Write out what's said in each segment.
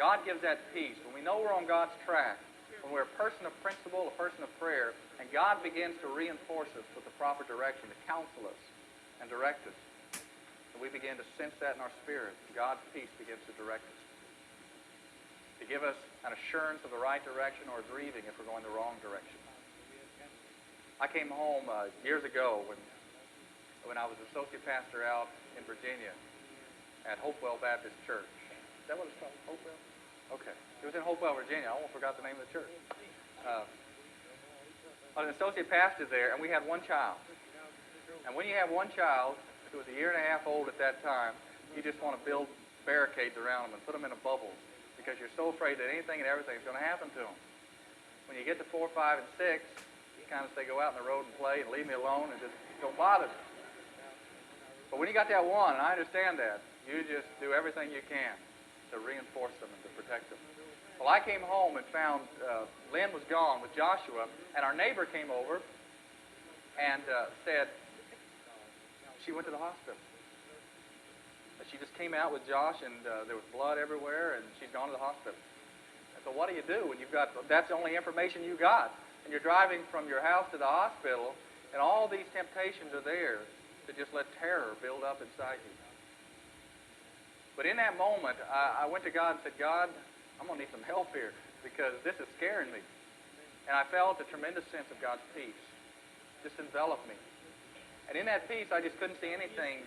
God gives that peace. When we know we're on God's track, when we're a person of principle, a person of prayer, and God begins to reinforce us with the proper direction, to counsel us and direct us, and we begin to sense that in our spirit, God's peace begins to direct us, to give us an assurance of the right direction or a grieving if we're going the wrong direction. I came home years ago when I was associate pastor out in Virginia at Hopewell Baptist Church. Is that what it's called? Hopewell? Okay. It was in Hopewell, Virginia. I almost forgot the name of the church. I was an associate pastor there, and we had one child. And when you have one child who was a year and a half old at that time, you just want to build barricades around them and put them in a bubble because you're so afraid that anything and everything is going to happen to them. When you get to 4, 5, and 6, you kind of say, go out on the road and play and leave me alone and just don't bother me. But when you got that one, and I understand that, you just do everything you can to reinforce them and to protect them. Well, I came home and found Lynn was gone with Joshua, and our neighbor came over and said she went to the hospital. She just came out with Josh, and there was blood everywhere, and she's gone to the hospital. And so what do you do when that's the only information you got, and you're driving from your house to the hospital, and all these temptations are there to just let terror build up inside you? But in that moment, I went to God and said, God, I'm going to need some help here because this is scaring me. And I felt a tremendous sense of God's peace just enveloped me. And in that peace, I just couldn't see anything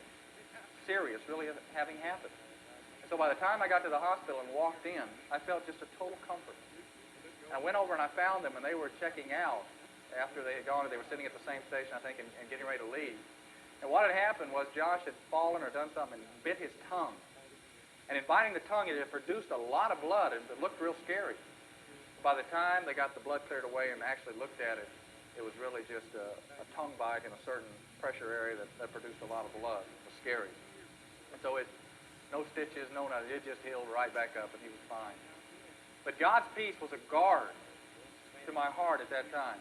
serious really having happened. And so by the time I got to the hospital and walked in, I felt just a total comfort. And I went over and I found them, and they were checking out after they had gone. They were sitting at the same station, I think, and getting ready to leave. And what had happened was Josh had fallen or done something and bit his tongue. And in biting the tongue, it had produced a lot of blood, and it looked real scary. By the time they got the blood cleared away and actually looked at it, it was really just a tongue bite in a certain pressure area that produced a lot of blood. It was scary. And so no stitches, no nothing. It just healed right back up, and he was fine. But God's peace was a guard to my heart at that time.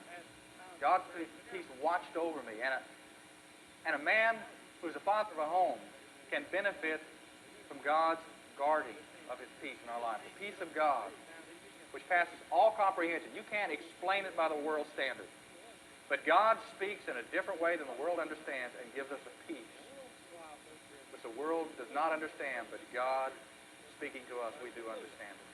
God's peace watched over me. And a man who's a father of a home can benefit from God's guarding of his peace in our life. The peace of God, which passes all comprehension. You can't explain it by the world's standard. But God speaks in a different way than the world understands and gives us a peace which the world does not understand, but God speaking to us, we do understand it.